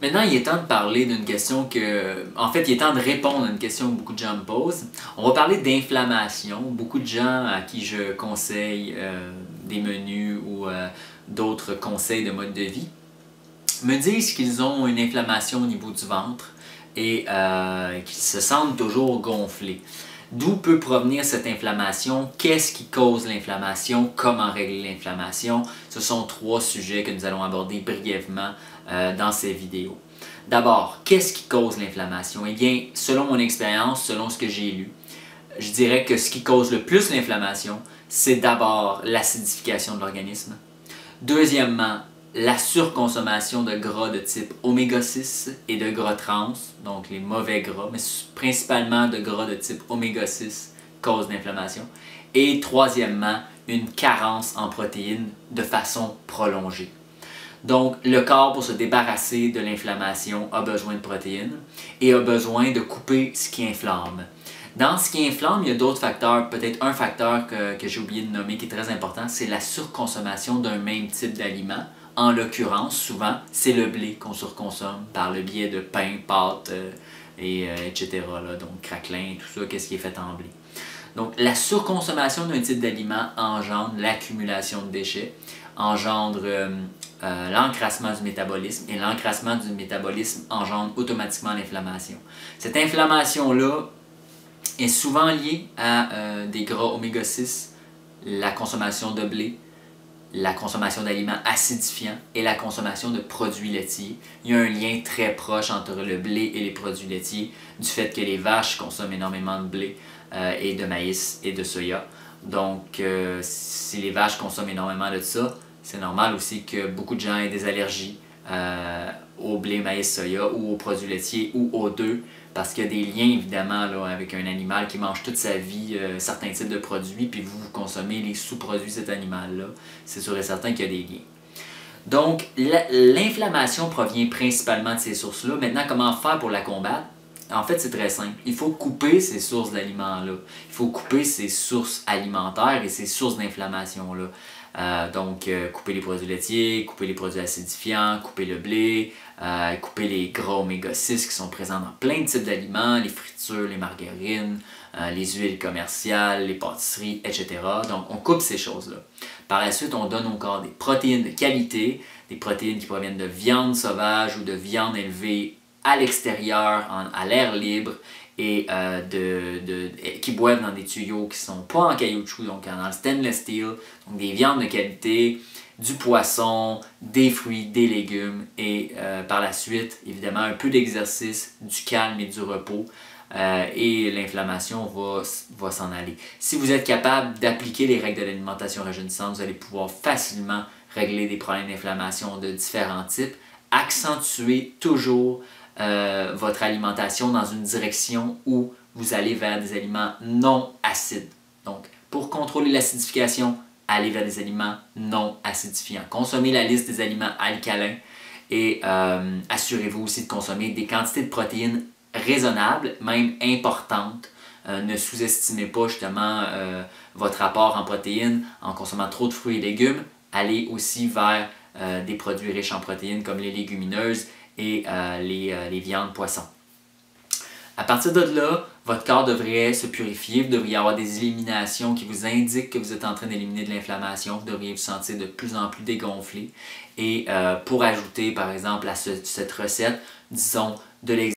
Maintenant, il est temps de parler d'une question En fait, il est temps de répondre à une question que beaucoup de gens me posent. On va parler d'inflammation. Beaucoup de gens à qui je conseille des menus ou d'autres conseils de mode de vie me disent qu'ils ont une inflammation au niveau du ventre et qu'ils se sentent toujours gonflés. D'où peut provenir cette inflammation? Qu'est-ce qui cause l'inflammation? Comment régler l'inflammation? Ce sont trois sujets que nous allons aborder brièvement dans ces vidéos. D'abord, qu'est-ce qui cause l'inflammation? Eh bien, selon mon expérience, selon ce que j'ai lu, je dirais que ce qui cause le plus l'inflammation, c'est d'abord l'acidification de l'organisme. Deuxièmement, la surconsommation de gras de type oméga 6 et de gras trans, donc les mauvais gras, mais principalement de gras de type oméga 6 cause l'inflammation. Et troisièmement, une carence en protéines de façon prolongée. Donc, le corps, pour se débarrasser de l'inflammation, a besoin de protéines et a besoin de couper ce qui inflamme. Dans ce qui inflamme, il y a d'autres facteurs. Peut-être un facteur que j'ai oublié de nommer qui est très important, c'est la surconsommation d'un même type d'aliment. En l'occurrence, souvent, c'est le blé qu'on surconsomme par le biais de pain, pâtes, etc. Donc, craquelin, tout ça, qu'est-ce qui est fait en blé. Donc, la surconsommation d'un type d'aliment engendre l'accumulation de déchets, engendre l'encrassement du métabolisme, et l'encrassement du métabolisme engendre automatiquement l'inflammation. Cette inflammation-là est souvent liée à des gras oméga 6, la consommation de blé, la consommation d'aliments acidifiants et la consommation de produits laitiers. Il y a un lien très proche entre le blé et les produits laitiers du fait que les vaches consomment énormément de blé et de maïs et de soya. Donc, si les vaches consomment énormément de ça, c'est normal aussi que beaucoup de gens aient des allergies au blé, maïs, soya ou aux produits laitiers ou aux deux, parce qu'il y a des liens évidemment là, avec un animal qui mange toute sa vie certains types de produits, puis vous consommez les sous-produits de cet animal-là. C'est sûr et certain qu'il y a des liens. Donc, l'inflammation provient principalement de ces sources-là. Maintenant, comment faire pour la combattre? En fait, c'est très simple. Il faut couper ces sources d'aliments-là. Il faut couper ces sources alimentaires et ces sources d'inflammation-là. Donc, couper les produits laitiers, couper les produits acidifiants, couper le blé, couper les gras oméga 6 qui sont présents dans plein de types d'aliments, les fritures, les margarines, les huiles commerciales, les pâtisseries, etc. Donc, on coupe ces choses-là. Par la suite, on donne au corps des protéines de qualité, des protéines qui proviennent de viande sauvage ou de viande élevée à l'extérieur, à l'air libre, et qui boivent dans des tuyaux qui ne sont pas en caoutchouc, donc dans le stainless steel, donc des viandes de qualité, du poisson, des fruits, des légumes, et par la suite, évidemment, un peu d'exercice, du calme et du repos, et l'inflammation va s'en aller. Si vous êtes capable d'appliquer les règles de l'alimentation rajeunissante, vous allez pouvoir facilement régler des problèmes d'inflammation de différents types. Accentuez toujours votre alimentation dans une direction où vous allez vers des aliments non acides. Donc, pour contrôler l'acidification, allez vers des aliments non acidifiants. Consommez la liste des aliments alcalins et assurez-vous aussi de consommer des quantités de protéines raisonnables, même importantes. Ne sous-estimez pas justement votre apport en protéines en consommant trop de fruits et légumes. Allez aussi vers des produits riches en protéines comme les légumineuses et les viandes, poissons. À partir de là, votre corps devrait se purifier, vous devriez avoir des éliminations qui vous indiquent que vous êtes en train d'éliminer de l'inflammation, vous devriez vous sentir de plus en plus dégonflé. Et pour ajouter par exemple à cette recette, disons de l'exercice,